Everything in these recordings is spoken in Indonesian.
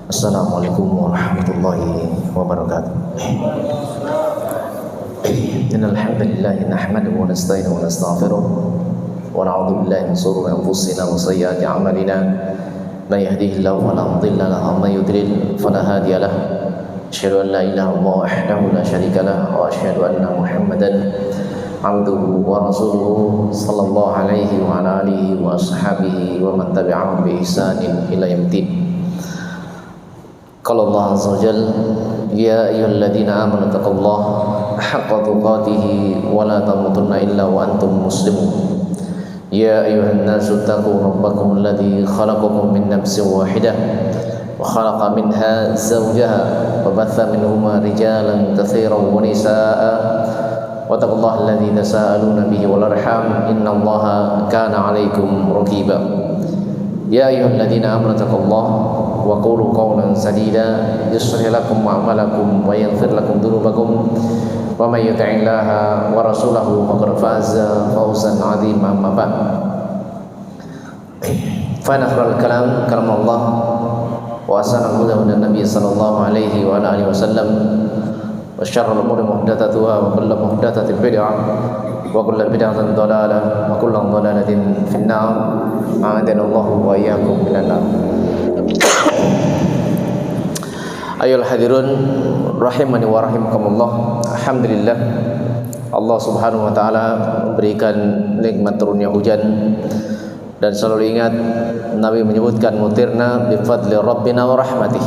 Assalamualaikum warahmatullahi wabarakatuh. Innal hamdalillah nahmaduhu wa nasta'inuhu wa nastaghfiruh wa na'udzu billahi min shururi anfusina wa sayyiati a'malina. May yahdihillahu fala mudilla lahu wa may yudlil fala hadiya lahu. Asyhadu an la ilaha illallah wahdahu la syarika lahu wa asyhadu anna Muhammadan abduhu wa rasuluhu sallallahu alaihi wa ala alihi wa ashabihi wa man tabi'ahum bi ihsanin ila yaumil. Qala Allah azza wa jalla, ya ayyuhalladzina amanu taqullaha haqqa tuqatih wa la tamutunna illa wa antum muslimun. Ya ayyuhan nasu taqu rabbakum alladzi khalaqakum min nafsin wahidah wa khalaqa minha zawjaha wa batha minhuma rijalan katsiran wa nisaa'a wattaqullaha alladzi tasaaluna bihi wal arham innallaha kana 'alaikum raqiba. Ya ayyuhalladzina amanu taqullaha wa qulu qawlan sadida yuslih lakum a'malakum wa yaghfir lakum dhunubakum wa may yuti'illaha wa rasulahu faqad faza fawzan 'azima. Amma ba'd. Fa nafral kalam Allah wa asana hudan nabiy sallallahu alaihi wa alihi wasallam wa syarrul umuri muhdatsatuha wa kullu muhdatsatin bid'ah wa kullu bid'atin dhalalah wa kullu dhalalatin finnar. A'adanallahu wa iyyakum minan nar. Ayolah hadirun rahimani wa rahimakumullah. Alhamdulillah, Allah subhanahu wa ta'ala memberikan nikmat turunnya hujan. Dan selalu ingat Nabi menyebutkan mutirna bifadli rabbina wa rahmatih.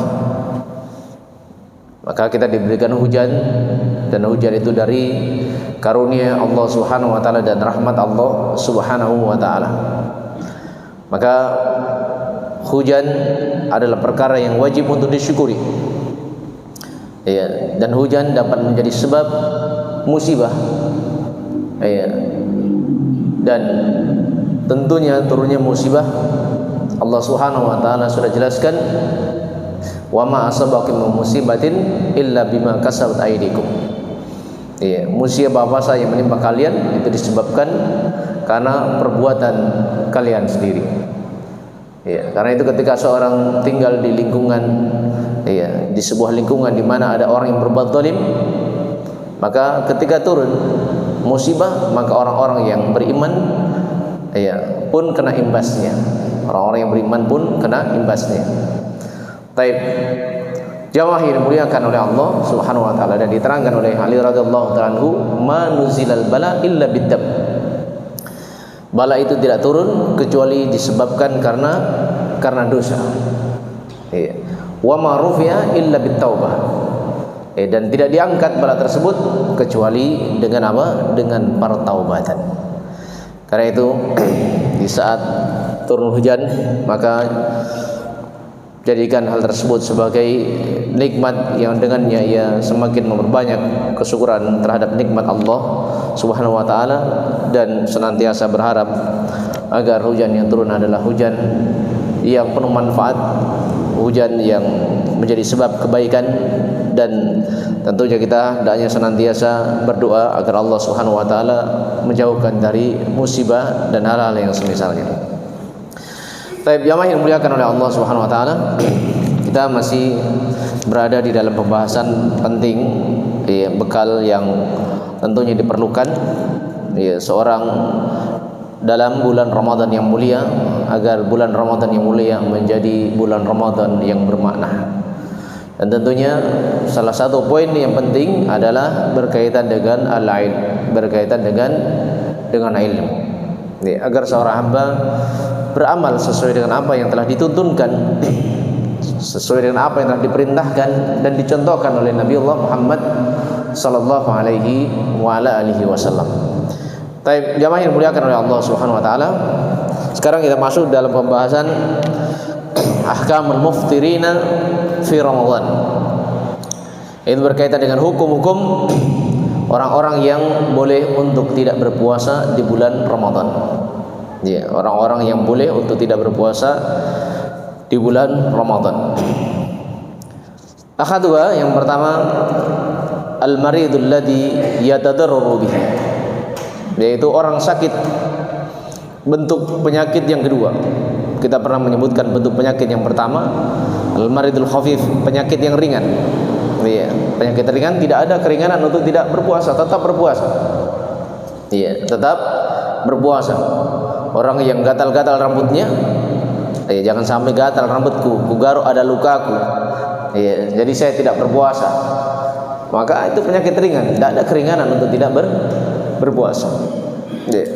Maka kita diberikan hujan, dan hujan itu dari karunia Allah subhanahu wa ta'ala dan rahmat Allah subhanahu wa ta'ala. Maka hujan adalah perkara yang wajib untuk disyukuri. Ya, dan hujan dapat menjadi sebab musibah. Ya. Dan tentunya turunnya musibah Allah Subhanahu wa taala sudah jelaskan, wa ma asabakum min musibatin illa bima kasabat aydikum. Ya, musibah apa saja yang menimpa kalian itu disebabkan karena perbuatan kalian sendiri. Ya, karena itu ketika seorang tinggal di lingkungan, ya, di sebuah lingkungan di mana ada orang yang berbuat zalim, maka ketika turun musibah, maka orang-orang yang beriman, ya, pun kena imbasnya. Orang-orang yang beriman pun kena imbasnya. Taib. Jamaah yang dimuliakan oleh Allah Subhanahu wa taala, dan diterangkan oleh Ali radhiyallahu ta'ala anhu, ma nuzilal bala illa biddam. Bala itu tidak turun kecuali disebabkan karena dosa. Wa ma rufi'a illa bittaubah. Dan tidak diangkat bala tersebut kecuali dengan apa? Dengan pertaubatan. Karena itu di saat turun hujan, maka jadikan hal tersebut sebagai nikmat yang dengannya ia semakin memperbanyak kesyukuran terhadap nikmat Allah Subhanahu wa taala, dan senantiasa berharap agar hujan yang turun adalah hujan yang penuh manfaat, hujan yang menjadi sebab kebaikan. Dan tentunya kita hendaknya senantiasa berdoa agar Allah Subhanahu wa taala menjauhkan dari musibah dan hal-hal yang semisalnya. Baik, jamaah yang dimuliakan oleh Allah Subhanahu wa taala, kita masih berada di dalam pembahasan penting, ya, bekal yang tentunya diperlukan, ya, seorang dalam bulan Ramadan yang mulia, agar bulan Ramadan yang mulia menjadi bulan Ramadan yang bermakna. Dan tentunya salah satu poin yang penting adalah berkaitan dengan al-ilm, berkaitan dengan ilmu. Ya, agar seorang hamba beramal sesuai dengan apa yang telah dituntunkan, sesuai dengan apa yang telah diperintahkan dan dicontohkan oleh Nabi Allah Muhammad sallallahu alaihi wa ala alihi wasallam. Baik, jamaah yang dimuliakan oleh Allah Subhanahu wa taala, sekarang kita masuk dalam pembahasan ahkamul muftirina fi Ramadan. Itu berkaitan dengan hukum-hukum orang-orang yang boleh untuk tidak berpuasa di bulan Ramadan. Ya, orang-orang yang boleh untuk tidak berpuasa di bulan Ramadan. Ahaduha, yang pertama, al-maridul ladzi yatadarraru bihi, yaitu orang sakit bentuk penyakit yang kedua. Kita pernah menyebutkan bentuk penyakit yang pertama, al-maridul khafif, penyakit yang ringan. Iya, penyakit ringan tidak ada keringanan untuk tidak berpuasa, tetap berpuasa. Iya, tetap berpuasa. Orang yang gatal-gatal rambutnya, iya, jangan sampai gatal rambutku, ku garuk ada lukaku. Iya, jadi saya tidak berpuasa. Maka itu penyakit ringan, tidak ada keringanan untuk tidak berpuasa. Iya.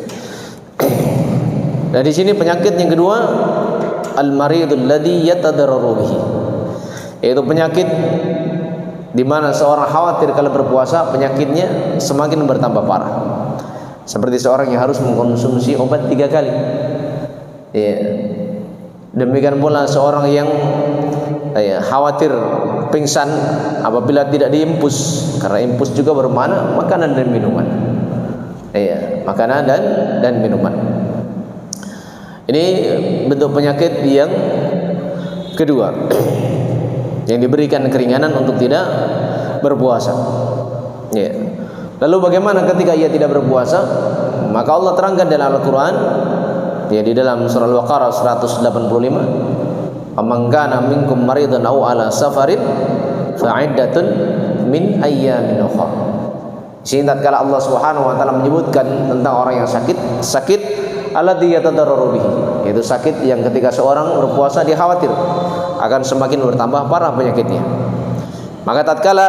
Nah, di sini penyakit yang kedua, al-maridul ladzi yatadarraru bihi, yaitu penyakit di mana seorang khawatir kalau berpuasa penyakitnya semakin bertambah parah. Seperti seorang yang harus mengkonsumsi obat 3 kali. Ya. Demikian pula seorang yang khawatir pingsan apabila tidak diimpus, karena impus juga bermakna makanan dan minuman. Iya, makanan dan minuman. Ini bentuk penyakit yang kedua, yang diberikan keringanan untuk tidak berpuasa. Ya. Lalu bagaimana ketika ia tidak berpuasa? Maka Allah terangkan dalam Al-Quran, ya, di dalam surah Al-Baqarah 185, "Faman kana minkum maridan aw ala safarin fa'iddatun min ayyamin ukhra." Sini tatkala Allah Subhanahu wa taala menyebutkan tentang orang yang sakit alladzi yatadarraru bihi, yaitu sakit yang ketika seorang berpuasa dia khawatir akan semakin bertambah parah penyakitnya. Maka tatkala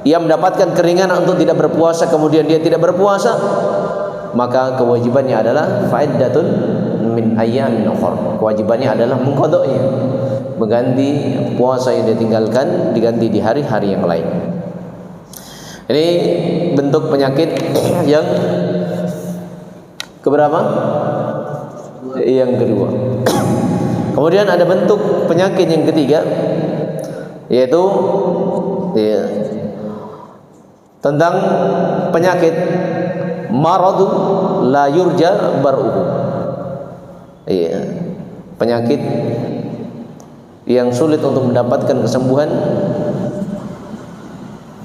ia mendapatkan keringanan untuk tidak berpuasa, kemudian dia tidak berpuasa, maka kewajibannya adalah fa'iddatun min ayyamin ukhra. Kewajibannya adalah mengqadanya, mengganti puasa yang ditinggalkan diganti di hari-hari yang lain. Ini bentuk penyakit yang keberapa? Yang kedua. Kemudian ada bentuk penyakit yang ketiga, yaitu tentang penyakit maradu la yurja bar'uhu. Iya, penyakit yang sulit untuk mendapatkan kesembuhan,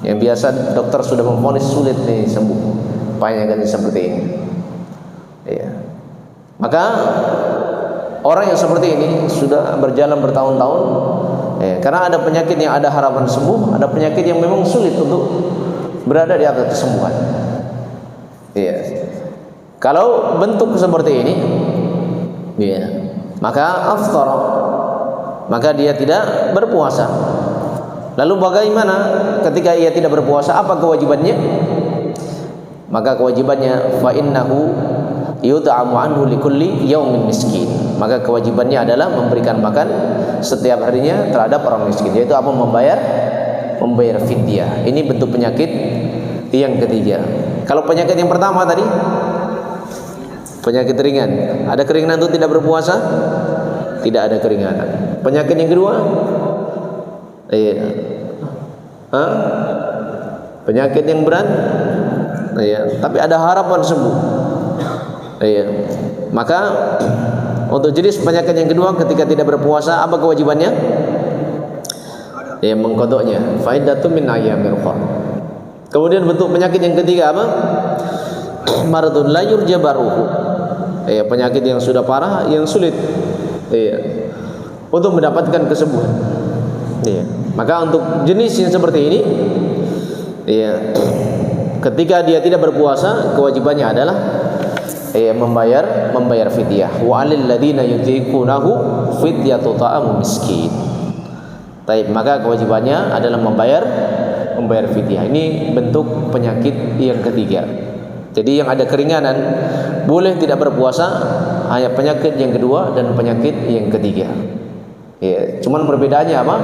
yang biasa dokter sudah memvonis sulit nih sembuh, penyakit seperti ini. Iya. Maka orang yang seperti ini sudah berjalan bertahun-tahun, karena ada penyakit yang ada harapan sembuh, ada penyakit yang memang sulit untuk berada di atas kesembuhan. Iya. Kalau bentuk seperti ini, iya, maka afthar, maka dia tidak berpuasa. Lalu bagaimana ketika ia tidak berpuasa? Apa kewajibannya? Maka kewajibannya fa innahu yud'amu anhu likulli yaumin miskin. Maka kewajibannya adalah memberikan makan setiap harinya terhadap orang miskin, yaitu apa? Membayar fidyah. Ini bentuk penyakit yang ketiga. Kalau penyakit yang pertama tadi penyakit ringan, ada keringanan untuk tidak berpuasa? Tidak ada keringanan. Penyakit yang kedua, penyakit yang berat, tapi ada harapan sembuh. Maka untuk jenis penyakit yang kedua, ketika tidak berpuasa, apa kewajibannya? Mengqadanya, fa'iddatun min ayyamil ukhra. Kemudian bentuk penyakit yang ketiga apa? Maradun la yurja baruhu. Penyakit yang sudah parah, yang sulit untuk mendapatkan kesembuhan. Maka untuk jenis yang seperti ini, ketika dia tidak berpuasa, kewajibannya adalah membayar fidyah. Wa 'alal ladzina yutiqunahu fidyatu ta'amu miskin. Baik, maka kewajibannya adalah membayar fidyah. Ini bentuk penyakit yang ketiga. Jadi yang ada keringanan boleh tidak berpuasa, hanya penyakit yang kedua dan penyakit yang ketiga. Cuman perbedaannya apa?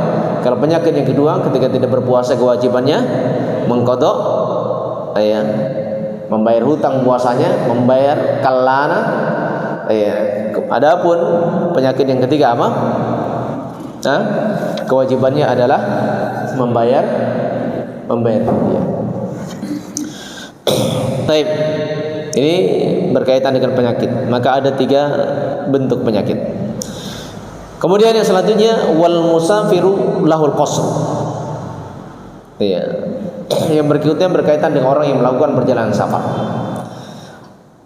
Kalau penyakit yang kedua, ketika tidak berpuasa kewajibannya mengqadha, membayar hutang puasanya, membayar kalana. Adapun penyakit yang ketiga apa? Kewajibannya adalah membayar fidyah. Baik. Ini berkaitan dengan penyakit. Maka ada 3 bentuk penyakit. Kemudian yang selanjutnya wal musafiru lahul qasr. Yang berikutnya berkaitan dengan orang yang melakukan perjalanan safar.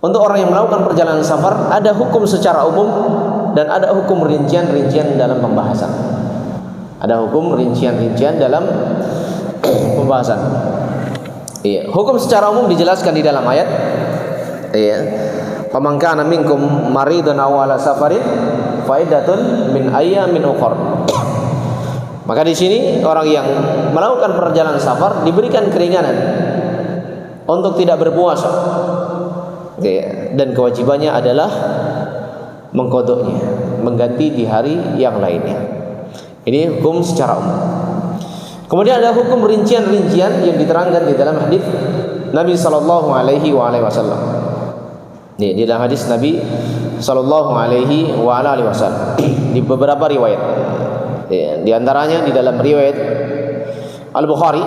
Untuk orang yang melakukan perjalanan safar ada hukum secara umum dan ada hukum rincian-rincian dalam pembahasan. Ada hukum rincian-rincian dalam pembahasan. Iya, hukum secara umum dijelaskan di dalam ayat. Iya. Faman kana minkum maridan aw ala safarin fa iddatun min ayyamin ukhra. Maka di sini orang yang melakukan perjalanan safar diberikan keringanan untuk tidak berpuasa. Dan kewajibannya adalah mengqadanya, mengganti di hari yang lainnya. Ini hukum secara umum. Kemudian ada hukum rincian-rincian yang diterangkan di dalam hadis Nabi sallallahu alaihi wasallam. Di dalam hadis Nabi sallallahu alaihi wasallam di beberapa riwayat. Di antaranya di dalam riwayat Al-Bukhari,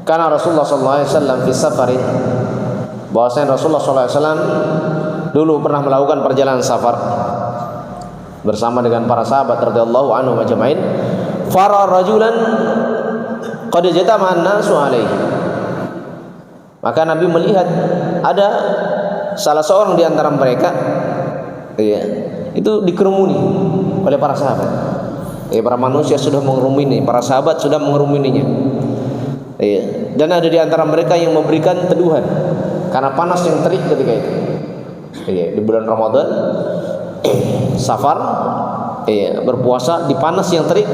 karena Rasulullah sallallahu alaihi wasallam fi safarin, bahwasanya Rasulullah sallallahu alaihi wasallam dulu pernah melakukan perjalanan safar bersama dengan para sahabat radhiyallahu anhum ajmain. Fara rajulan qad jatama an-nasu alaihi. Maka Nabi melihat ada salah seorang di antara mereka itu dikerumuni oleh para sahabat. Para manusia sudah mengerumuni, para sahabat sudah mengerumuninya. Dan ada di antara mereka yang memberikan teduhan karena panas yang terik ketika itu. Di bulan Ramadan safar, berpuasa di panas yang terik,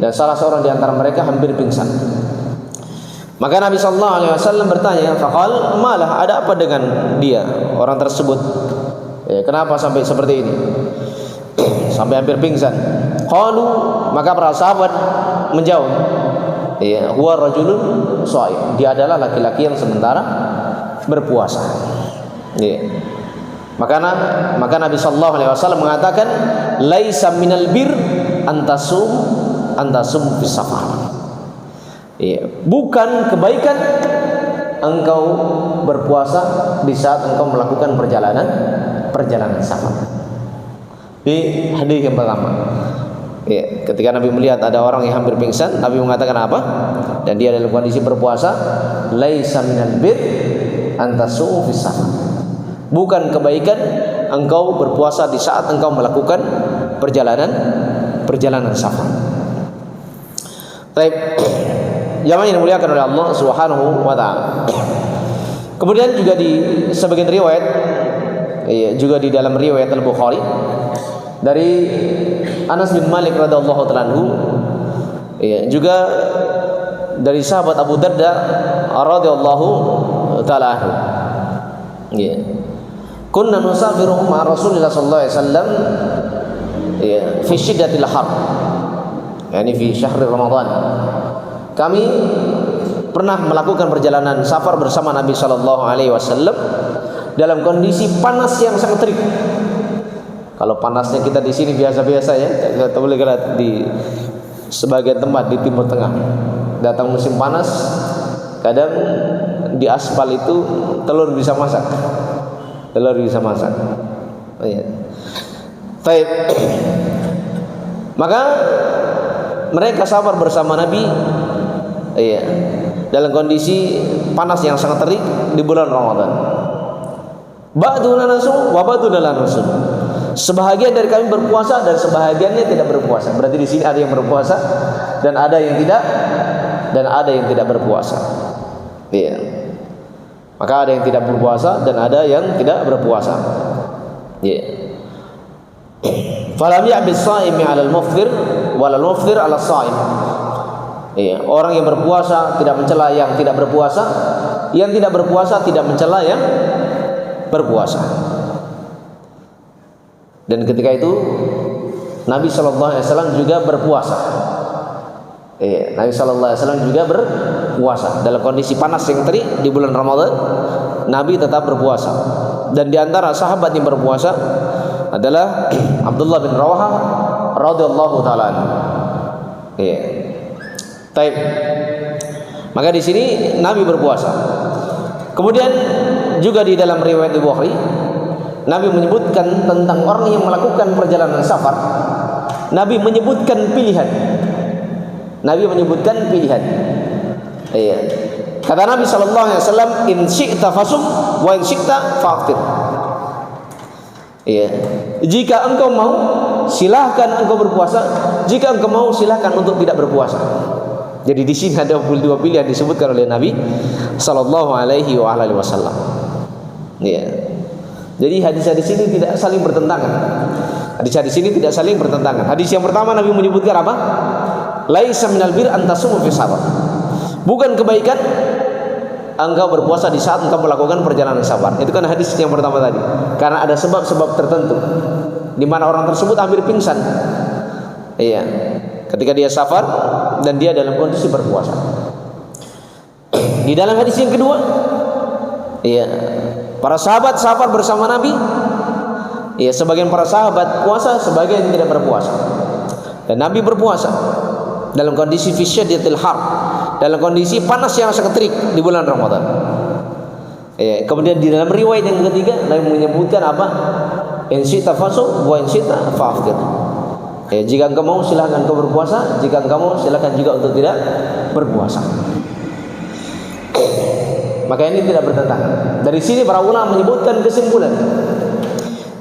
dan salah seorang di antara mereka hampir pingsan. Maka Nabi sallallahu alaihi wasallam bertanya, faqal malah, ada apa dengan dia, orang tersebut, kenapa sampai seperti ini, sampai hampir pingsan? Qalu, maka para sahabat menjawab, huwa rajulun shaim, dia adalah laki-laki yang sementara berpuasa. Maka Nabi sallallahu alaihi wasallam mengatakan, laisa minal bir antasum fis safar. Bukan kebaikan engkau berpuasa di saat engkau melakukan perjalanan safar. Di hadis yang pertama, ketika Nabi melihat ada orang yang hampir pingsan, Nabi mengatakan apa? Dan dia dalam kondisi berpuasa, laisa minal bir antasum fis safar. Bukan kebaikan engkau berpuasa di saat engkau melakukan perjalanan safar. Baik, jamaah yang dimuliakan oleh Allah Subhanahu wa taala. Kemudian juga di sebagian riwayat, juga di dalam riwayat Al-Bukhari dari Anas bin Malik radhiyallahu taala anhu, juga dari sahabat Abu Darda radhiyallahu taala anhu. Kunna nusafiru ma Rasulillah sallallahu alaihi wasallam fi syiddatil har, yakni fi syahr Ramadan. Kami pernah melakukan perjalanan safar bersama Nabi sallallahu alaihi wasallam dalam kondisi panas yang sangat terik. Kalau panasnya kita di sini biasa-biasa ya, kita boleh lihat di sebagian tempat di Timur Tengah. Datang musim panas, kadang di aspal itu telur bisa masak. Baik. Maka mereka sabar bersama Nabi, dalam kondisi panas yang sangat terik di bulan Ramadan. Ba'duna nasum wa ba'duna la nasum. Sebahagian dari kami berpuasa dan sebahagiannya tidak berpuasa. Berarti di sini ada yang berpuasa dan ada yang tidak berpuasa. Maka ada yang tidak berpuasa dan ada yang tidak berpuasa. Falam ya'bis shaimi 'alal mufthir walal mufthir 'alas shaim. Orang yang berpuasa tidak mencela yang tidak berpuasa, yang tidak berpuasa tidak mencela yang berpuasa. Dan ketika itu Nabi sallallahu alaihi wasallam juga berpuasa. Nabi sallallahu alaihi wasallam juga berpuasa dalam kondisi panas yang terik di bulan Ramadan. Nabi tetap berpuasa. Dan di antara sahabat yang berpuasa adalah Abdullah bin Rawaha radhiyallahu taala anhu. Baik. Maka di sini Nabi berpuasa. Kemudian juga di dalam riwayat Bukhari, Nabi menyebutkan tentang orang yang melakukan perjalanan safar. Nabi menyebutkan pilihan. Kata Nabi sallallahu alaihi wasallam, "In syi'ta fasum wa in syi'ta fa'aftir." Iya. Jika engkau mau, silahkan engkau berpuasa. Jika engkau mau, silahkan untuk tidak berpuasa. Jadi di sini ada 22 pilihan disebutkan oleh Nabi sallallahu alaihi wasallam. Iya. Jadi hadis-hadis ini tidak saling bertentangan. Hadis-hadis ini tidak saling bertentangan. Hadis yang pertama Nabi menyebutkan apa? Laisa minal bir antasumu fi safar. Bukan kebaikan engkau berpuasa di saat engkau melakukan perjalanan safar. Itu kan hadis yang pertama tadi. Karena ada sebab-sebab tertentu di mana orang tersebut hampir pingsan. Iya. Ketika dia safar dan dia dalam kondisi berpuasa. Di dalam hadis yang kedua, iya, para sahabat safar bersama Nabi. Ya, sebagian para sahabat puasa, sebagian tidak berpuasa. Dan Nabi berpuasa dalam kondisi fisyadiyatil har, dalam kondisi panas yang sangat terik di bulan Ramadan. Ya, kemudian di dalam riwayat yang ketiga Nabi menyebutkan apa? In syi'ta fasum wa in syi'ta fa'aftir. Ya, jika engkau mau silahkan engkau berpuasa, jika engkau mau silahkan juga untuk tidak berpuasa. Maka ini tidak bertentangan. Dari sini para ulama menyebutkan kesimpulan.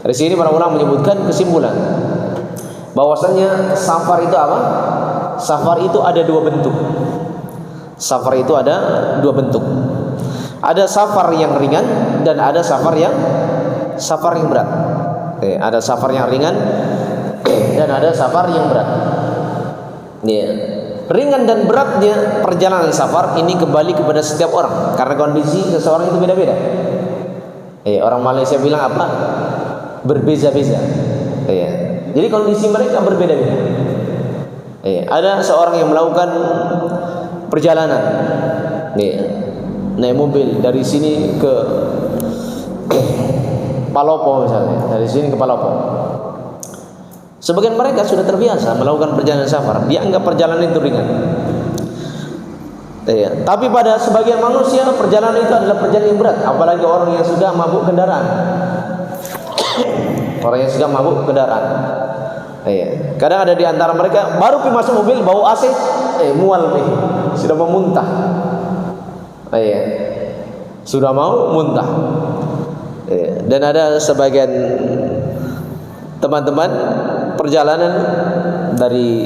Dari sini para ulama menyebutkan kesimpulan bahwasanya safar itu apa? Safar itu ada dua bentuk. Safar itu ada dua bentuk. Ada safar yang ringan dan ada safar yang berat. Ada safar yang ringan dan ada safar yang berat. Ya. Ringan dan beratnya perjalanan safar ini kembali kepada setiap orang karena kondisi seseorang itu beda-beda. Orang Malaysia bilang apa? Berbeza-beza. Jadi kondisi mereka berbeda-beda. Ada seorang yang melakukan perjalanan, naik mobil dari sini ke Palopo misalnya, dari sini ke Palopo. Sebagian mereka sudah terbiasa melakukan perjalanan safar, dia anggap perjalanan itu ringan. Tapi pada sebagian manusia perjalanan itu adalah perjalanan yang berat, apalagi orang yang sudah mabuk kendaraan. Orang yang sudah mabuk kendaraan. Kadang ada di antara mereka baru pergi masuk mobil bau AC, mual nih, sudah mau muntah. Sudah mau muntah. Dan ada sebagian teman-teman perjalanan dari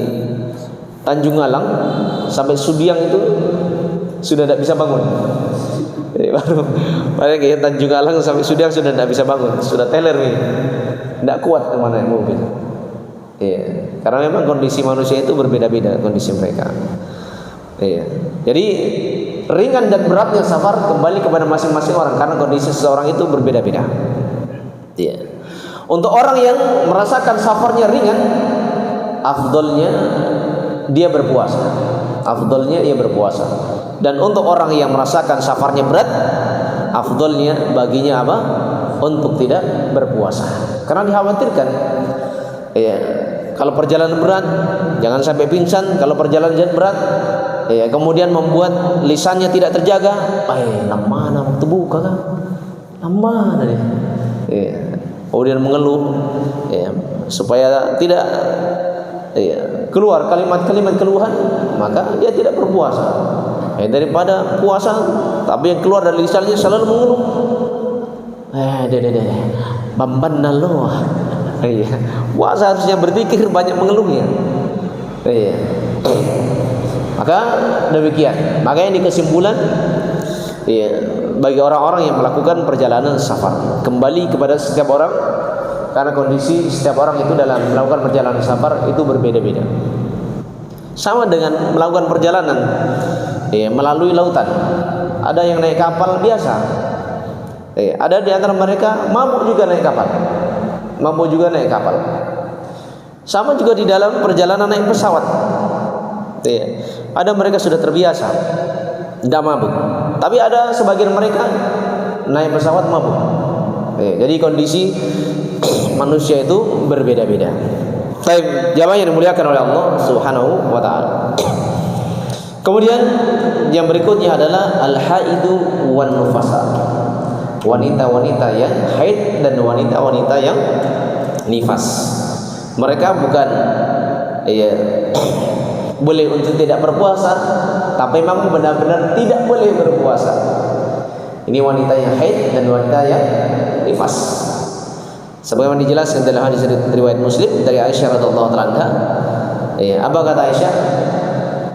Tanjung Alang sampai Sudiang itu sudah tidak bisa bangun. Baru kayak Tanjung Alang sampai Sudiang sudah tidak bisa bangun, sudah teler nih, tidak kuat kemana naik mobil. Karena memang kondisi manusia itu berbeda-beda kondisi mereka. Jadi ringan dan beratnya safar kembali kepada masing-masing orang karena kondisi seseorang itu berbeda-beda. Untuk orang yang merasakan safarnya ringan, afdolnya dia berpuasa. Afdolnya dia berpuasa. Dan untuk orang yang merasakan safarnya berat, afdolnya baginya apa? Untuk tidak berpuasa. Karena dikhawatirkan, kalau perjalanan berat, jangan sampai pingsan. Kalau perjalanan berat, kemudian membuat lisannya tidak terjaga, lama waktu buka kan, lama deh. Kemudian mengeluh, supaya tidak keluar kalimat-kalimat keluhan, maka dia tidak berpuasa. Daripada puasa tapi yang keluar dari lisannya selalu mengeluh, bamban nalo. Puasa harusnya berzikir, banyak mengeluhnya. Maka demikian. Maka ini kesimpulan bagi orang-orang yang melakukan perjalanan safar, kembali kepada setiap orang karena kondisi setiap orang itu dalam melakukan perjalanan safar itu berbeda-beda. Sama dengan melakukan perjalanan melalui lautan. Ada yang naik kapal biasa, ada di antara mereka mabuk juga naik kapal. Sama juga di dalam perjalanan naik pesawat. Ada mereka sudah terbiasa tidak mabuk, tapi ada sebagian mereka naik pesawat mabuk. Jadi kondisi manusia itu berbeda-beda. Baik, jamaah yang dimuliakan oleh Allah Subhanahu wa taala. Kemudian yang berikutnya adalah al-haidu wan nufasa. Wanita-wanita yang haid dan wanita-wanita yang nifas. Mereka bukan boleh untuk tidak berpuasa, tapi memang benar-benar tidak boleh berpuasa. Ini wanita yang haid dan wanita yang nifas. Sebagaimana dijelaskan dalam hadis riwayat Muslim dari Aisyah radhiyallahu anha. Ya, apa kata Aisyah?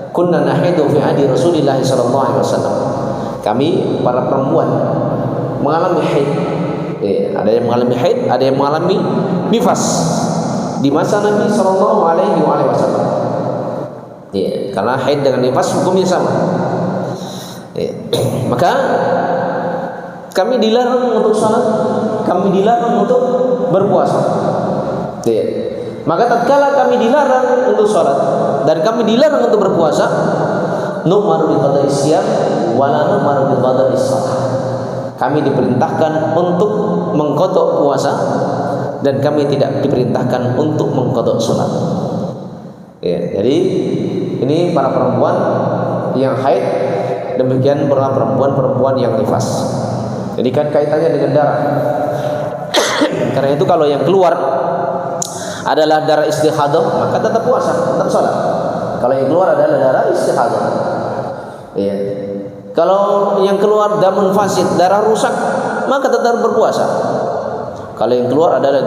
Kunna nahidu fi ahdi Rasulillah sallallahu alaihi wasallam. Kami para perempuan mengalami haid. Ya, ada yang mengalami haid, ada yang mengalami nifas di masa Nabi sallallahu alaihi wasallam. Ya, karena haid dengan nifas hukumnya sama. Ya. Maka kami dilarang untuk salat, kami dilarang untuk berpuasa. Ya. Maka tatkala kami dilarang untuk salat dan kami dilarang untuk berpuasa, nu'maru bi qada'i siyam wa la nu'maru bi qada'i shalah. Kami diperintahkan untuk mengqada puasa dan kami tidak diperintahkan untuk mengqada salat. Ya, jadi ini para perempuan yang haid, demikian pula perempuan-perempuan yang nifas. Jadi kan kaitannya dengan darah. Karena itu kalau yang keluar adalah darah istihadah, maka tetap puasa, tetap salat. Kalau yang keluar adalah darah istihadah. Iya. Kalau yang keluar damun fasid, darah rusak, maka tetap berpuasa. Kalau yang keluar adalah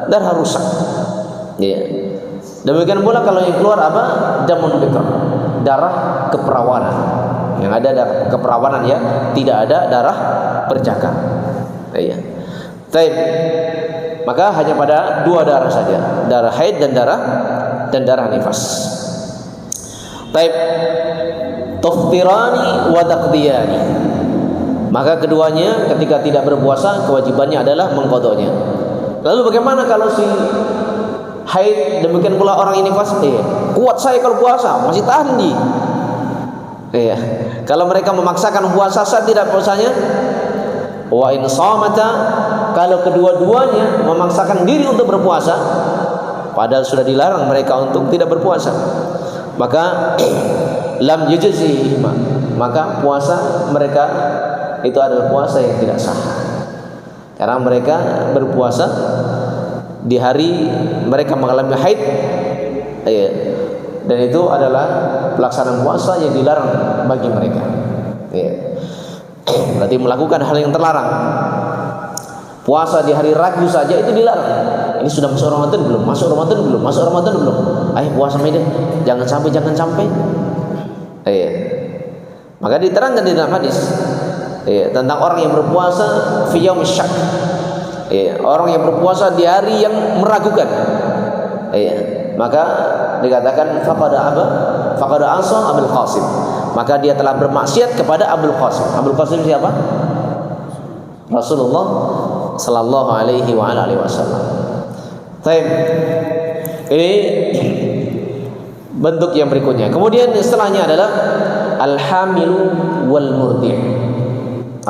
darah rusak. Iya. Demikian pula kalau yang keluar apa? Damun bikr, darah keperawanan. Yang ada darah keperawanan ya, tidak ada darah perjaka. Iya. Baik. Maka hanya pada dua darah saja, darah haid dan darah nifas. Baik. Tuftirani wa taqdiyani. Maka keduanya ketika tidak berpuasa kewajibannya adalah mengqadanya. Lalu bagaimana kalau si haid, demikian pula orang ini nifas? Kuat saya kalau puasa, masih tahan di. Iya. Kalau mereka memaksakan puasa, sah tidak puasanya? Wa in shamata, kalau kedua-duanya memaksakan diri untuk berpuasa padahal sudah dilarang mereka untuk tidak berpuasa, maka lam yujzi, maka puasa mereka itu adalah puasa yang tidak sah. Karena mereka berpuasa di hari mereka mengalami haid, dan itu adalah pelaksanaan puasa yang dilarang bagi mereka. Berarti melakukan hal yang terlarang. Puasa di hari Rabu saja itu dilarang. Ini sudah masuk Ramadan belum? Masuk Ramadan belum? Masuk Ramadan belum? Ayo puasa deh. Jangan sampai. Maka diterangkan di dalam hadis tentang orang yang berpuasa fi yaumil syak. Orang yang berpuasa di hari yang meragukan. Maka dikatakan faqada asa Abul Qasim. Maka dia telah bermaksiat kepada Abul Qasim. Abul Qasim siapa? Rasulullah sallallahu alaihi wa alihi wasallam. Baik. Ini bentuk yang berikutnya. Kemudian setelahnya adalah al-hamilu wal murdi'.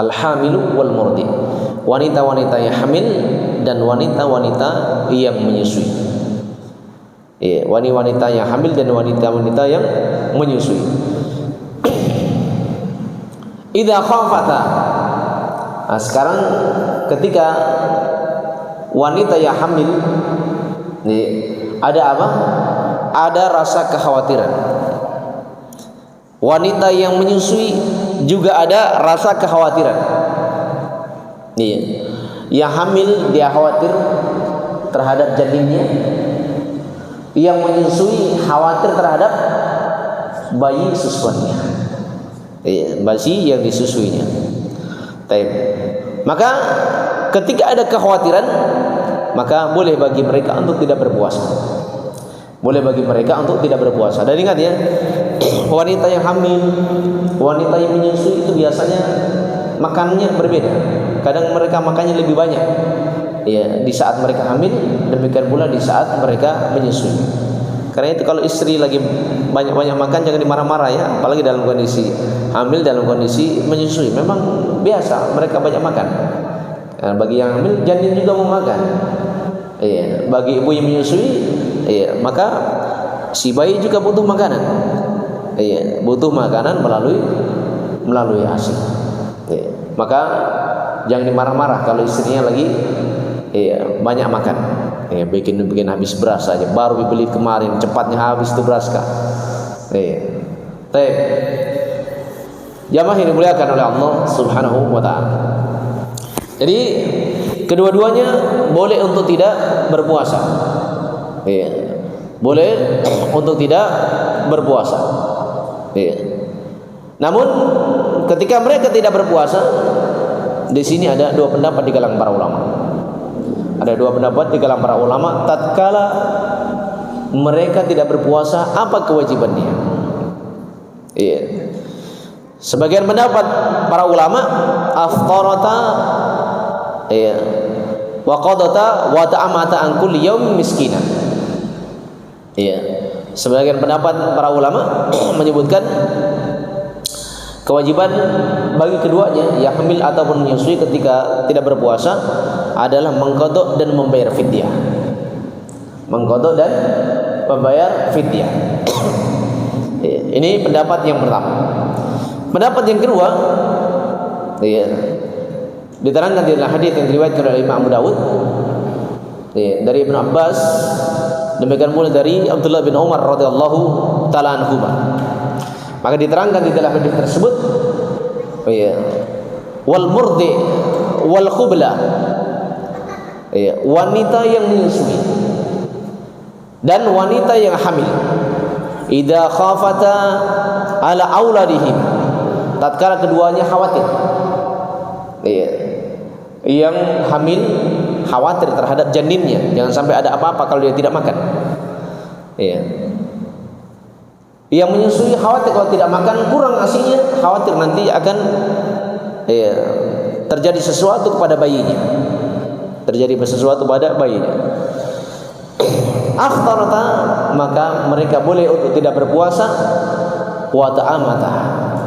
Al-hamilu wal murdi'. Wanita-wanita yang hamil dan wanita-wanita yang menyusui. Wanita yang hamil dan wanita-wanita yang menyusui. Idza khafata. Nah, sekarang ketika wanita yang hamil ada apa? Ada rasa kekhawatiran. Wanita yang menyusui juga ada rasa kekhawatiran. Yang hamil dia khawatir terhadap janinnya. Yang menyusui khawatir terhadap bayi susuannya. Bayi yang disusuinya. Maka ketika ada kekhawatiran, maka boleh bagi mereka untuk tidak berpuasa. Boleh bagi mereka untuk tidak berpuasa. Dan ingat ya, wanita yang hamil, wanita yang menyusui itu biasanya makannya berbeda. Kadang mereka makannya lebih banyak di saat mereka hamil, demikian pula di saat mereka menyusui. Karena itu kalau istri lagi banyak-banyak makan jangan dimarah-marah ya, apalagi dalam kondisi hamil, dalam kondisi menyusui. Memang biasa mereka banyak makan. Nah, bagi yang hamil janin juga mau makan. Bagi ibu yang menyusui, maka si bayi juga butuh makanan. Butuh makanan melalui ASI. Maka jangan dimarah-marah kalau istrinya lagi banyak makan. Bikin habis beras saja, baru dibeli kemarin, cepatnya habis itu beras kak. Baik. Jamaah yang dimuliakan oleh Allah Subhanahu wa taala. Jadi kedua-duanya boleh untuk tidak berpuasa. Iya. Boleh untuk tidak berpuasa. Iya. Namun ketika mereka tidak berpuasa, di sini ada dua pendapat di kalangan para ulama. Ada dua pendapat di kalangan para ulama tatkala mereka tidak berpuasa, apa kewajibannya? Iya. Sebagian pendapat para ulama aftarata, iya, wa qadata wa ta'amata an kulli yaum miskina. Iya. Sebagian pendapat para ulama menyebutkan kewajiban bagi keduanya, ya hamil ataupun menyusui ketika tidak berpuasa adalah mengqadha dan membayar fidyah. Mengqadha dan membayar fidyah. Ini pendapat yang pertama. Pendapat yang kedua, ya, diterangkan di dalam hadis yang diriwayatkan oleh Imam Abu Dawud, ya, dari Ibnu Abbas, demikian pula dari Abdullah bin Umar radhiyallahu taala anhuma. Maka diterangkan di dalam hadis tersebut, ya, wal murdi wal khubla, ya, wanita yang menyusui dan wanita yang hamil, idza khafata ala auladihim, tatkala keduanya khawatir, ya, yang hamil khawatir terhadap janinnya, jangan sampai ada apa-apa kalau dia tidak makan, ya. Yang menyusui khawatir kalau tidak makan kurang asinya, khawatir nanti akan, ya, terjadi sesuatu kepada bayinya, terjadi sesuatu pada bayinya. Aftarata, maka mereka boleh untuk tidak berpuasa, wa ta'amata.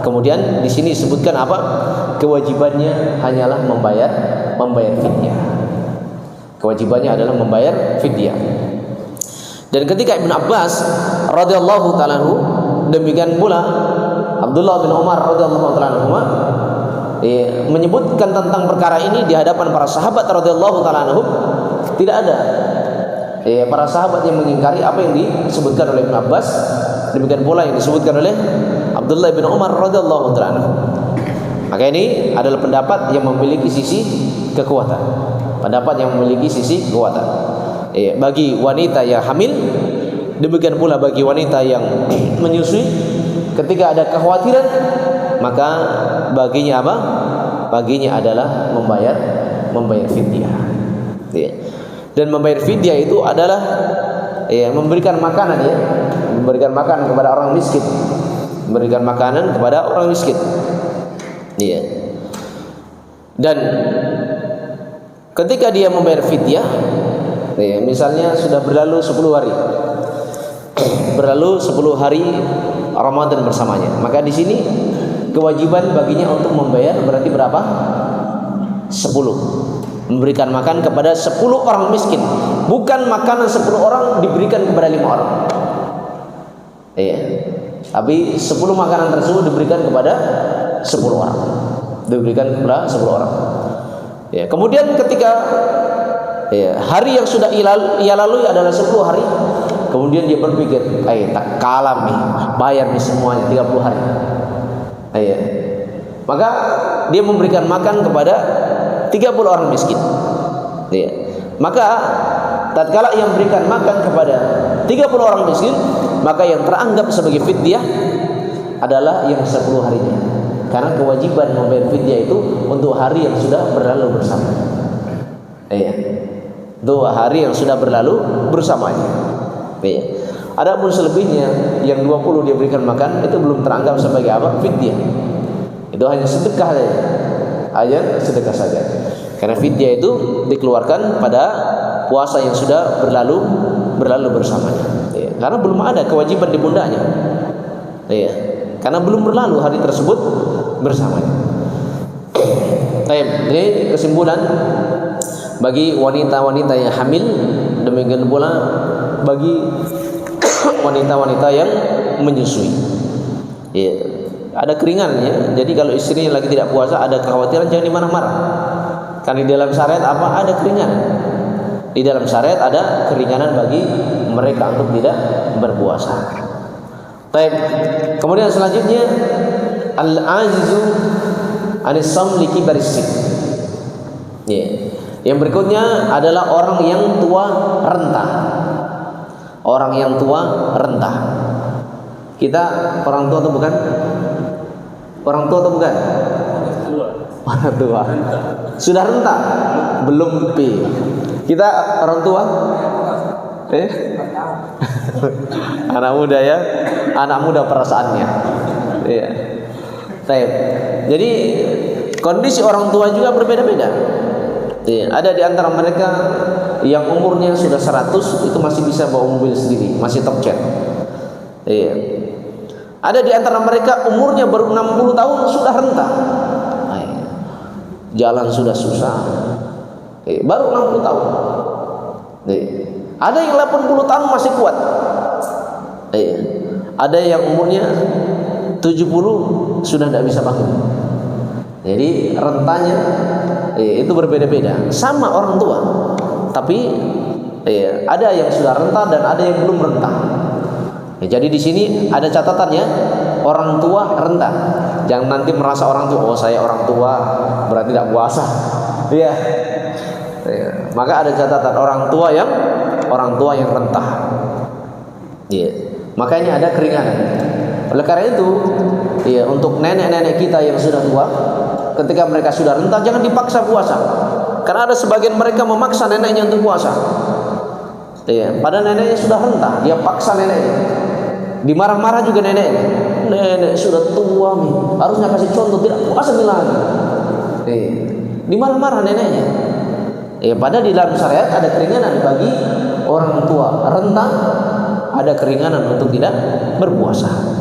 Kemudian di sini disebutkan apa? Kewajibannya hanyalah membayar fidyah. Kewajibannya adalah membayar fidyah. Dan ketika Ibnu Abbas radhiyallahu taala anhu, demikian pula Abdullah bin Umar radhiyallahu taala anhu, menyebutkan tentang perkara ini di hadapan para sahabat radhiyallahu taala anhum, tidak ada, ya, para sahabat yang mengingkari apa yang disebutkan oleh Ibnu Abbas, demikian pula yang disebutkan oleh Abdullah bin Umar radhiyallahu taala anhu. Maka ini adalah pendapat yang memiliki sisi kekuatan. Pendapat yang memiliki sisi kekuatan. Bagi wanita yang hamil, demikian pula bagi wanita yang menyusui, ketika ada kekhawatiran, maka baginya apa? Baginya adalah membayar fidyah. Dan membayar fidyah itu adalah, ya, memberikan makanan, ya, memberikan makanan kepada orang miskin, memberikan makanan kepada orang miskin. Iya. Dan ketika dia membayar fidyah, ya, misalnya sudah berlalu 10 hari, berlalu 10 hari Ramadan bersamanya, maka di sini kewajiban baginya untuk membayar berarti berapa? 10. Memberikan makan kepada 10 orang miskin, bukan makanan 10 orang diberikan kepada 5 orang. Iya. Tapi 10 makanan tersebut diberikan kepada 10 orang. Diberikan kepada 10 orang. Ya, kemudian ketika, ya, hari yang sudah ia lalui adalah 10 hari, kemudian dia berpikir, tak kalah nih, bayar nih semuanya 30 hari. Ya. Maka dia memberikan makan kepada 30 orang miskin. Ya. Maka tatkala yang memberikan makan kepada 30 orang miskin, maka yang teranggap sebagai fidyah adalah yang 10 harinya. Karena kewajiban membayar fidyah itu untuk hari yang sudah berlalu bersama. Iya. Dua hari yang sudah berlalu bersamanya. Iya. Adapun selebihnya yang 20 dia berikan makan, itu belum teranggap sebagai apa? Fidyah. Itu hanya sedekah saja. Hanya sedekah saja. Karena fidyah itu dikeluarkan pada puasa yang sudah berlalu bersamanya. Iya. Karena belum ada kewajiban di pundaknya. Iya. Karena belum berlalu hari tersebut bersamanya. Baik, ini kesimpulan bagi wanita-wanita yang hamil, demikian pula bagi wanita-wanita yang menyusui. Ya, ada keringannya. Jadi kalau istrinya lagi tidak puasa, ada kekhawatiran, jangan dimarah-marah. Karena di dalam syariat apa? Ada keringanan. Di dalam syariat ada keringanan bagi mereka untuk tidak berpuasa. Baik. Kemudian selanjutnya al-ajizu anis samli kibaris sin. Ya. Yang berikutnya adalah orang yang tua renta. Orang yang tua renta. Kita orang tua atau bukan? Orang tua atau bukan? Orang tua. Sudah renta? Belum P. Kita orang tua? Anak muda ya, anak muda perasaannya. Iya. Baik. Jadi kondisi orang tua juga berbeda-beda. Iya. Ada di antara mereka yang umurnya sudah 100 itu masih bisa bawa mobil sendiri, masih top jet. Iya. Ada di antara mereka umurnya baru 60 tahun sudah renta. Iya. Jalan sudah susah. Iya. Baru 60 tahun. Iya. Ada yang 80 tahun masih kuat. Iya. Ada yang umurnya 70 sudah tidak bisa bangun. Jadi rentanya itu berbeda-beda. Sama orang tua, tapi ada yang sudah renta dan ada yang belum renta. Jadi di sini ada catatannya, orang tua renta. Jangan nanti merasa orang tua, oh saya orang tua berarti tidak puasa. Iya. Maka ada catatan orang tua yang renta. Iya. Makanya ada keringanan. Oleh karena itu, untuk nenek-nenek kita yang sudah tua, ketika mereka sudah renta jangan dipaksa puasa. Karena ada sebagian mereka memaksa neneknya untuk puasa. Iya, padahal neneknya sudah renta, dia paksa neneknya. Dimarah-marah juga neneknya. Nenek sudah tua nih, harusnya kasih contoh tidak puasa lagi. Iya. Dimarah-marah neneknya. Padahal di dalam syariat ada keringanan bagi orang tua renta, ada keringanan untuk tidak berpuasa.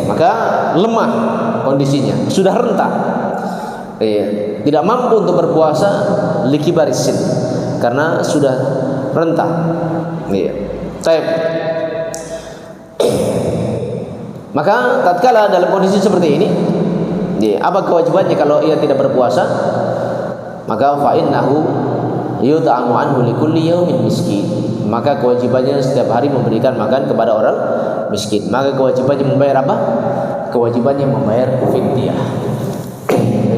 Maka lemah kondisinya, sudah renta, tidak mampu untuk berpuasa likibarisin karena sudah renta. Maka tatkala dalam kondisi seperti ini, apa kewajibannya kalau ia tidak berpuasa? Maka fa'innahu yut'amu anhu likulli yaumin miskin. Maka kewajibannya setiap hari memberikan makan kepada orang miskin. Maka kewajibannya membayar apa? Kewajibannya membayar fidyah.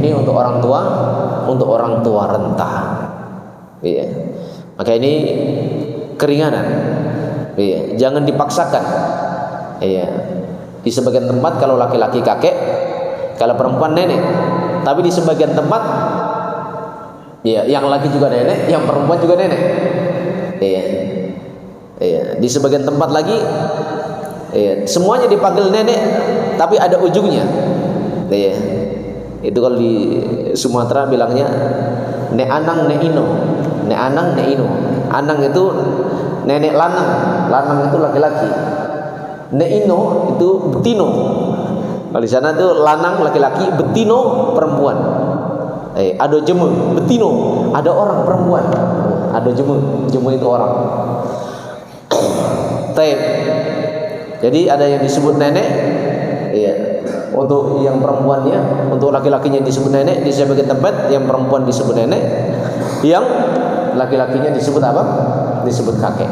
Ini untuk orang tua renta. Iya. Maka ini keringanan. Iya, jangan dipaksakan. Iya. Di sebagian tempat kalau laki-laki kakek, kalau perempuan nenek. Tapi di sebagian tempat yang laki juga nenek, yang perempuan juga nenek. Di sebagian tempat lagi semuanya dipanggil nenek tapi ada ujungnya. Itu kalau di Sumatera bilangnya nek anang nek ino. Nek anang nek ino. Anang itu nenek lanang, lanang itu laki-laki. Nek ino itu betino. Kalau di sana itu lanang laki-laki, betino perempuan. Ada jemu, betino, ada orang perempuan. Ada jemu itu orang. Jadi ada yang disebut nenek, untuk yang perempuannya, untuk laki-lakinya disebut nenek di sebagian tempat, yang perempuan disebut nenek, yang laki-lakinya disebut apa? Disebut kakek.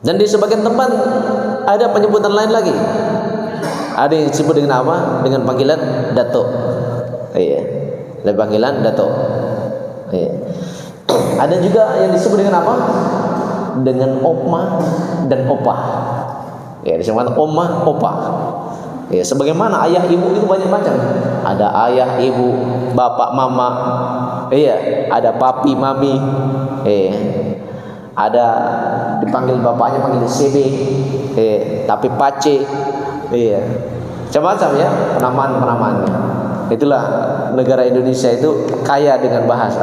Dan di sebagian tempat ada penyebutan lain lagi. Ada yang disebut dengan apa? Dengan panggilan dato. Dengan panggilan dato. Ada juga yang disebut dengan apa? Dengan oma dan opa. Disebut oma, opa. Sebagaimana ayah ibu itu banyak macam. Ada ayah ibu, bapak mama. Ada papi mami. Ada dipanggil bapaknya panggil CB. Tapi pace. Macam-macam ya penamaan-penamaannya. Itulah negara Indonesia itu kaya dengan bahasa.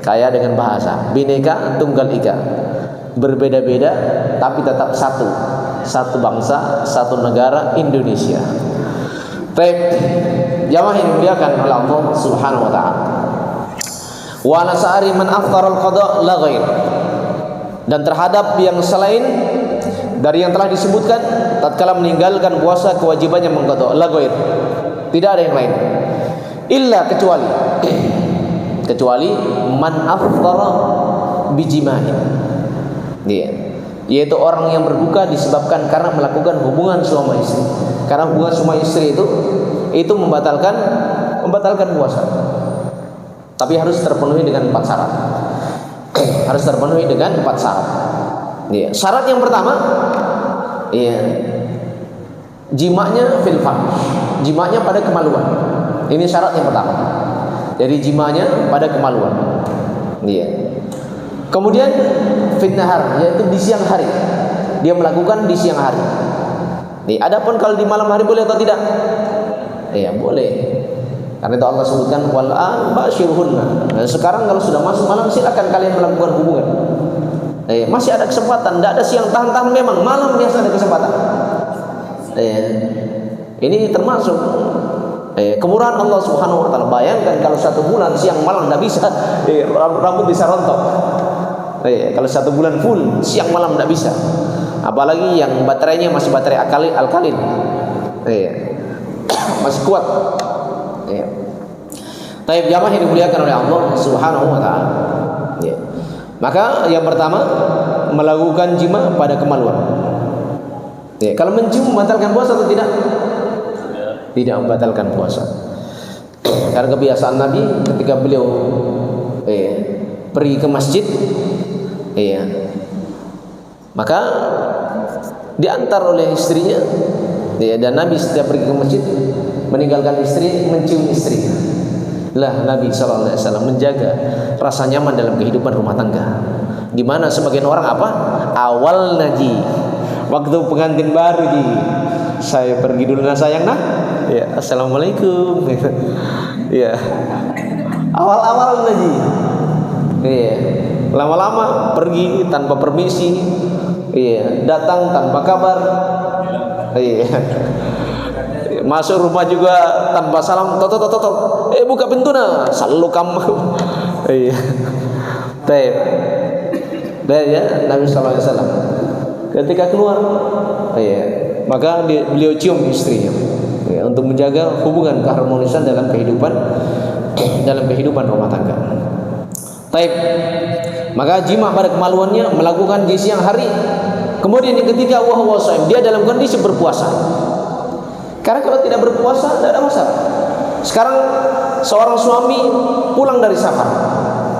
Kaya dengan bahasa. Bhinneka Tunggal Ika. Berbeda-beda tapi tetap satu. Satu bangsa, satu negara, Indonesia. Baik, jamaah yang dimuliakan oleh Allah Subhanahu wa taala. Wa nasari man afṭara al-qada' la ghair. Dan terhadap yang selain dari yang telah disebutkan, tatkala meninggalkan puasa kewajibannya mengqada' la ghair. Tidak ada yang lain. Illa kecuali man afṭara bijima'in. Yaitu orang yang berbuka disebabkan karena melakukan hubungan suami istri. Karena hubungan suami istri itu membatalkan puasa. Tapi harus terpenuhi dengan 4 syarat. Harus terpenuhi dengan 4 syarat. Syarat yang pertama, jimanya fil fam, jimanya pada kemaluan. Ini syarat yang pertama. Jadi jimanya pada kemaluan. Kemudian fin nahar, yaitu di siang hari. Dia melakukan di siang hari. Adapun kalau di malam hari boleh atau tidak? Boleh. Karena itu Allah sebutkan wal an ba'syirhunna. Nah, sekarang kalau sudah masuk malam silakan kalian melakukan hubungan. Masih ada kesempatan, tidak ada siang, tahan-tahan memang malam biasa ada kesempatan. Ini termasuk kemurahan Allah Subhanahu wa taala. Bayangkan kalau 1 bulan siang malam tidak bisa, rambut bisa rontok. Kalau 1 bulan full siang malam tidak bisa. Apalagi yang baterainya masih baterai alkalin. Masih kuat. Taib jamaah yang dimuliakan oleh Allah Subhanahu wa taala. Maka yang pertama melakukan jima pada kemaluan. Kalau mencium membatalkan puasa atau tidak? Tidak membatalkan puasa. Karena kebiasaan Nabi ketika beliau pergi ke masjid, maka diantar oleh istrinya, dan Nabi setiap pergi ke masjid meninggalkan istri, mencium istrinya. Lah Nabi SAW menjaga rasa nyaman dalam kehidupan rumah tangga. Di mana sebagian orang awal naji, waktu pengantin baru saya pergi dulu nah sayang nah, assalamualaikum. Awal-awal naji, lama-lama pergi tanpa permisi, datang tanpa kabar, masuk rumah juga tanpa salam, buka pintu nah, selalu kamu. Nabi sallallahu alaihi wasallam ketika keluar, maka beliau cium istrinya, untuk menjaga hubungan keharmonisan dalam kehidupan rumah tangga. Maka jima pada kemaluannya melakukan di siang hari. Kemudian yang ketiga wahwa shaim, dia dalam kondisi berpuasa. Karena kalau tidak berpuasa tidak ada masalah. Sekarang seorang suami pulang dari safar,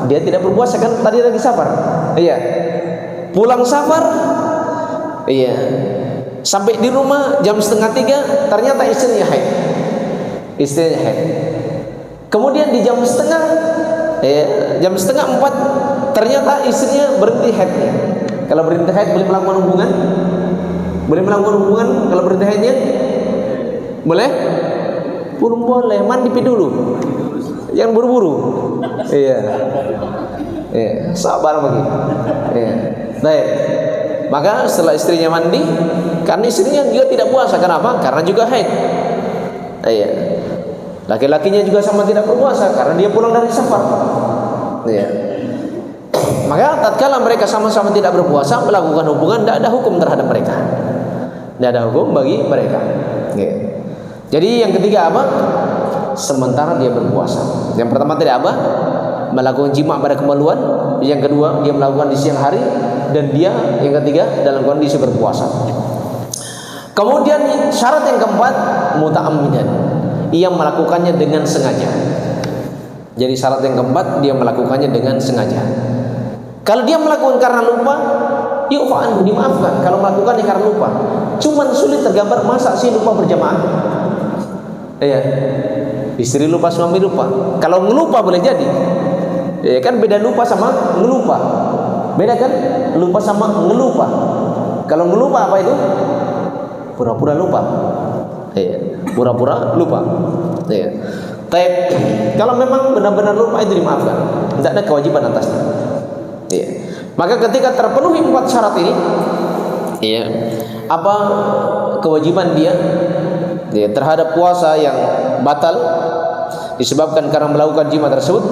dia tidak berpuasa kan tadi lagi safar. Pulang safar, sampai di rumah jam 2:30 ternyata istrinya haid. Kemudian di jam 3:30 ternyata istrinya berhenti haidnya. Kalau berhenti haid boleh melakukan hubungan? Kalau berhenti haidnya? Boleh? Belum boleh, mandi dulu. Jangan buru-buru. Sabar bagi. Baik. Maka setelah istrinya mandi, karena istrinya juga tidak puasa. Kenapa? Karena juga haid. Laki-lakinya juga sama tidak berpuasa karena dia pulang dari safar. Maka tatkala mereka sama-sama tidak berpuasa melakukan hubungan, tidak ada hukum terhadap mereka. Tidak ada hukum bagi mereka. Jadi yang ketiga sementara dia berpuasa. Yang pertama tidak melakukan jima pada kemaluan. Yang kedua dia melakukan di siang hari. Dan dia yang ketiga dalam kondisi berpuasa. Kemudian syarat yang keempat muta'ammidan, ia melakukannya dengan sengaja. Jadi syarat yang keempat dia melakukannya dengan sengaja. Kalau dia melakukan karena lupa, yu'fa'an, dimaafkan. Kalau melakukannya karena lupa, cuman sulit tergambar masa sih lupa berjamaah. Istri lupa, suami lupa. Kalau ngelupa boleh jadi. Kan beda lupa sama ngelupa. Beda kan? Lupa sama ngelupa. Kalau ngelupa apa itu? Pura-pura lupa. Pura-pura lupa. Kalau memang benar-benar lupa itu dimaafkan. Tidak ada kewajiban atasnya. Maka ketika terpenuhi 4 syarat ini, apa kewajiban dia terhadap puasa yang batal disebabkan karena melakukan jima tersebut?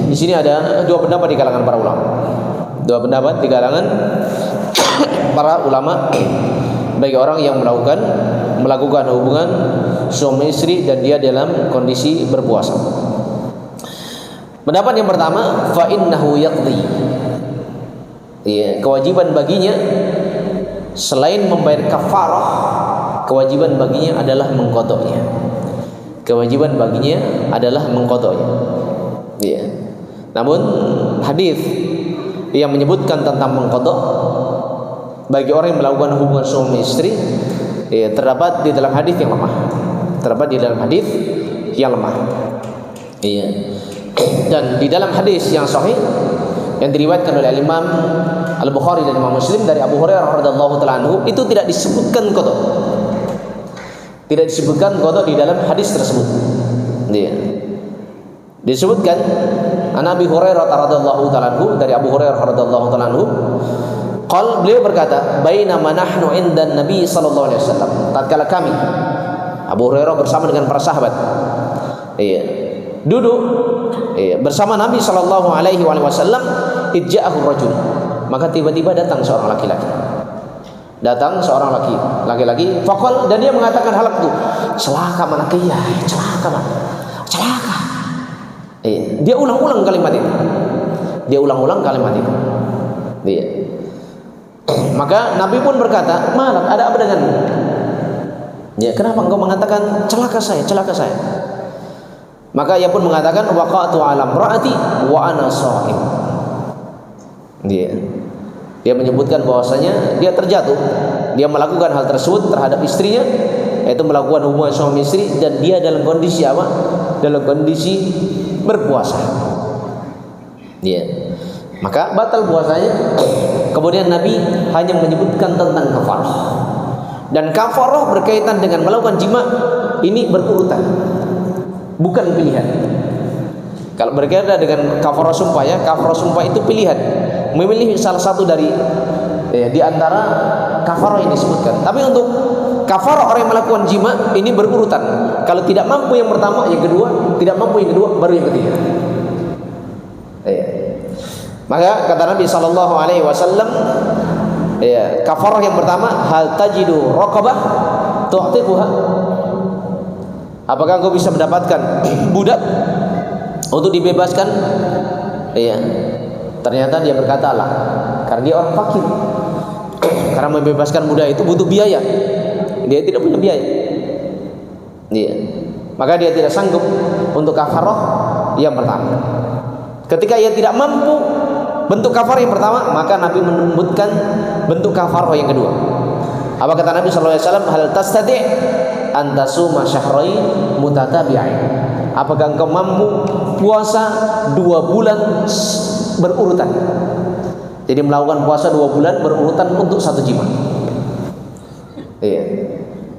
Di sini ada 2 pendapat di kalangan para ulama. 2 pendapat di kalangan para ulama bagi orang yang melakukan hubungan suami istri dan dia dalam kondisi berpuasa. Pendapat yang pertama, fa innahu yaqdi. Ya, kewajiban baginya selain membayar kafarah, kewajiban baginya adalah mengqadanya. Kewajiban baginya adalah mengqadanya. Ya. Namun hadis yang menyebutkan tentang mengqada bagi orang yang melakukan hubungan suami istri, ya, terdapat di dalam hadis yang lemah. Terdapat di dalam hadis yang lemah. Iya. Dan di dalam hadis yang sahih yang diriwayatkan oleh Imam Al-Bukhari dan Imam Muslim dari Abu Hurairah radhiyallahu taala anhu, itu tidak disebutkan qada. Tidak disebutkan qada di dalam hadis tersebut. Iya. Disebutkan an Abi Hurairah radhiyallahu taala anhu, dari Abu Hurairah radhiyallahu taala anhu, beliau berkata, bainama nahnu indan Nabi sallallahu alaihi wasallam, tatkala kami, Abu Hurairah bersama dengan para sahabat, iya, duduk, iya, bersama Nabi sallallahu alaihi wasallam, ijja'ahu rajul, maka tiba-tiba datang seorang laki-laki. Datang seorang laki-laki, faqal, dan dia mengatakan hal itu, celaka mana kia, celaka mana, celaka. Iya, dia ulang-ulang kalimat itu. Dia ulang-ulang kalimat itu. Iya. Maka Nabi pun berkata, "Malak, ada apa denganmu? Ya, kenapa engkau mengatakan celaka saya, celaka saya?" Maka ia pun mengatakan, waqa'tu 'ala imra'ati wa ana sha'im. Dia menyebutkan bahwasanya dia terjatuh, dia melakukan hal tersebut terhadap istrinya, yaitu melakukan hubungan suami istri, dan dia dalam kondisi apa? Dalam kondisi berpuasa. Maka batal puasanya. Kemudian Nabi hanya menyebutkan tentang kafarah, dan kafarah berkaitan dengan melakukan jima ini berurutan, bukan pilihan. Kalau berkaitan dengan kafarah sumpah, ya, kafarah sumpah itu pilihan, memilih salah satu dari di antara kafarah yang disebutkan. Tapi untuk kafarah orang yang melakukan jima ini berurutan. Kalau tidak mampu yang pertama, yang kedua, tidak mampu yang kedua, baru yang ketiga. Maka kata Nabi sallallahu alaihi wasallam, kafarah yang pertama, hal tajidu raqabah tu'tiquha. Apakah engkau bisa mendapatkan budak untuk dibebaskan? Ternyata dia berkata lah, karena dia orang fakir. Karena membebaskan budak itu butuh biaya. Dia tidak punya biaya. Maka dia tidak sanggup untuk kafarah yang pertama. Ketika ia tidak mampu bentuk kafarah yang pertama, maka Nabi menyebutkan bentuk kafarah yang kedua. Apa kata Nabi sallallahu alaihi wasallam? Hal tastati' an tasuma syahrain mutatabi'ain. Apakah engkau mampu puasa 2 bulan berurutan? Jadi melakukan puasa 2 bulan berurutan untuk satu jima.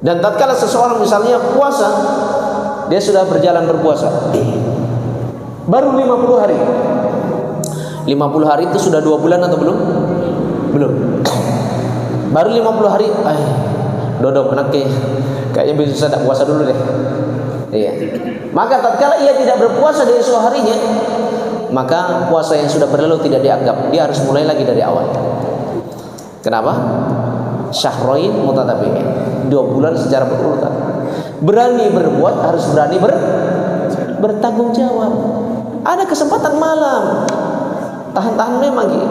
Dan tatkala seseorang misalnya puasa, dia sudah berjalan berpuasa baru 50 hari. 50 hari itu sudah 2 bulan atau belum? Belum. Baru 50 hari, dodong anak kayaknya bisa tak puasa dulu deh. Maka tatkala ia tidak berpuasa di esok harinya, maka puasa yang sudah berlalu tidak dianggap. Dia harus mulai lagi dari awal. Kenapa? Syahrain mutatabi'in, 2 bulan secara berurutan. Berani berbuat harus berani bertanggung jawab. Ada kesempatan malam, tahan-tahan memang gitu.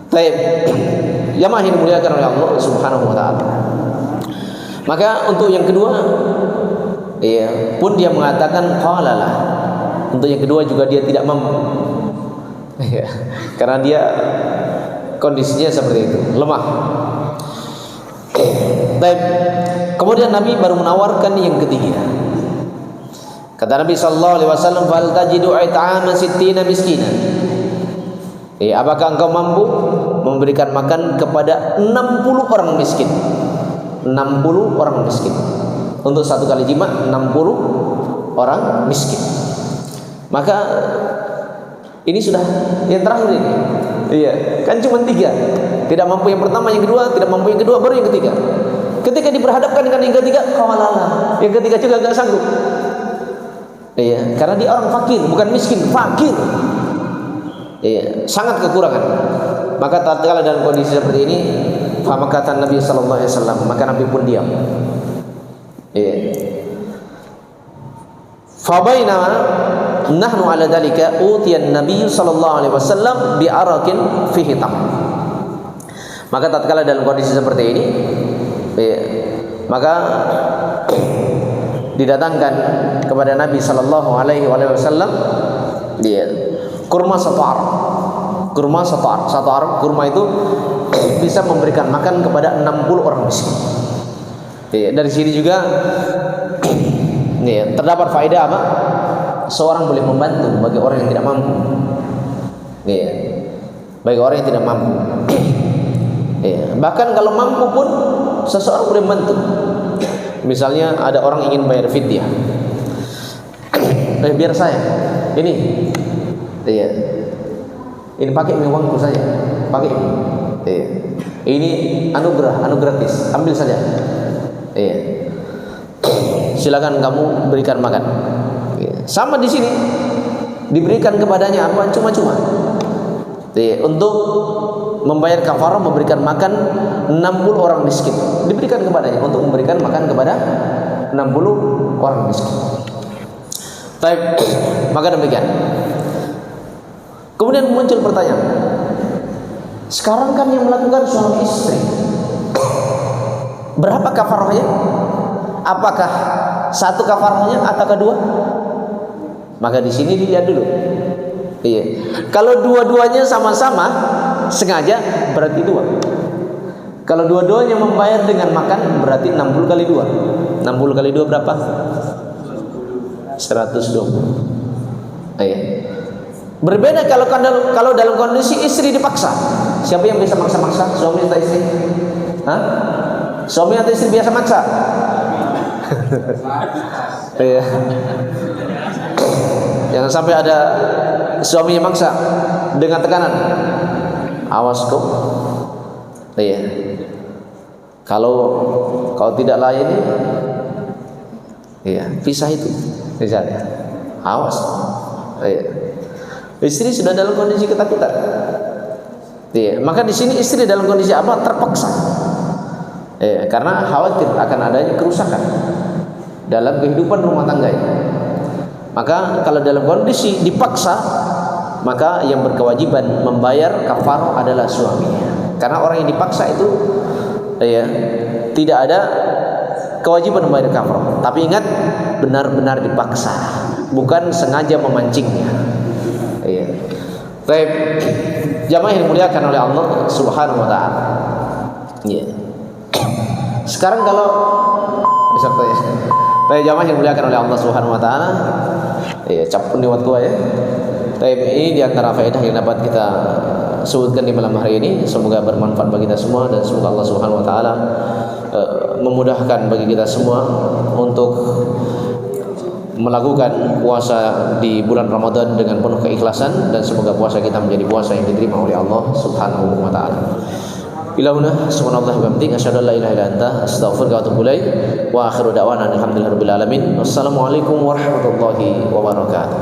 Baik, jamaah yang dimuliakan oleh Allah Subhanahu wa taala. Maka untuk yang kedua, pun dia mengatakan qalalah. Untuk yang kedua juga dia tidak mampu. Karena dia kondisinya seperti itu, lemah. Baik. Kemudian Nabi baru menawarkan yang ketiga. Kata Nabi sallallahu alaihi wasallam, "Fal tajidu it'ama 60 miskinan." Apakah engkau mampu memberikan makan kepada 60 orang miskin? 60 orang miskin. Untuk satu kali jima 60 orang miskin. Maka ini sudah yang terakhir ini. Kan cuma 3. Tidak mampu yang pertama, yang kedua, tidak mampu yang kedua, baru yang ketiga. Ketika diperhadapkan dengan yang ketiga, qalalah. Yang ketiga juga enggak sanggup. Karena dia orang fakir, bukan miskin, fakir. Sangat kekurangan. Maka tatkala dalam kondisi seperti ini, maka kata Nabi sallallahu alaihi wasallam, maka Nabi pun diam. Fa bainama nahnu ala dzalika utiyan Nabi sallallahu alaihi wasallam bi arakin fihi tam. Maka tatkala dalam kondisi seperti ini, maka didatangkan kepada Nabi sallallahu alaihi wasallam kurma satu ar. Kurma satu ar. Satu ar kurma itu bisa memberikan makan kepada 60 orang miskin. Dari sini juga terdapat faedah apa? Seorang boleh membantu bagi orang yang tidak mampu. Bagi orang yang tidak mampu. Bahkan kalau mampu pun seseorang boleh membantu. Misalnya ada orang ingin bayar fidyah. Biar saya. Ini pakai uangku saja. Pakai. Ini anugerah gratis. Ambil saja. Silakan kamu berikan makan. Sama di sini diberikan kepadanya apa? Cuma-cuma. Untuk membayar kafarah, memberikan makan 60 orang miskin. Diberikan kepadanya untuk memberikan makan kepada 60 orang miskin. Baik, maka demikian. Kemudian muncul pertanyaan. Sekarang kan yang melakukan suami istri. Berapa kafarahnya? Apakah satu kafarahnya atau kedua? Maka di sini dilihat dulu. Kalau dua-duanya sama-sama sengaja berarti 2. Kalau dua-duanya membayar dengan makan berarti 60 kali 2. 60 kali 2 berapa? 120. Berbeda kalau dalam kondisi istri dipaksa. Siapa yang bisa maksa-maksa? Suami atau istri? Hah? Suami atau istri biasa maksa? Jangan sampai ada suami yang maksa dengan tekanan. Awas kok. Kalau tidak layani, pisah itu. Misalnya, awas. Istri sudah dalam kondisi ketakutan. Maka di sini istri dalam kondisi apa? Terpaksa. Karena khawatir akan adanya kerusakan dalam kehidupan rumah tangganya. Maka kalau dalam kondisi dipaksa, maka yang berkewajiban membayar kafarah adalah suaminya. Karena orang yang dipaksa itu tidak ada kewajiban membayar kafarah. Tapi ingat, benar-benar dipaksa, bukan sengaja memancingnya. Baik, jamaah yang dimuliakan oleh Allah Subhanahu wa taala. Sekarang kalau baik, jamaah yang dimuliakan oleh Allah Subhanahu wa taala. Capun lewat tua ya. Baik, ini di antara faedah yang dapat kita sebutkan di malam hari ini. Semoga bermanfaat bagi kita semua dan semoga Allah Subhanahu wa taala memudahkan bagi kita semua untuk melakukan puasa di bulan Ramadan dengan penuh keikhlasan, dan semoga puasa kita menjadi puasa yang diterima oleh Allah Subhanahu wa taala. Ilahuna subhanallahi wa bihamdihi asyhadu an la ilaha illa anta astaghfiruka wa atubu ilaik. Wa akhiru da'wana alhamdulillahirabbil alamin. Wassalamualaikum warahmatullahi wabarakatuh.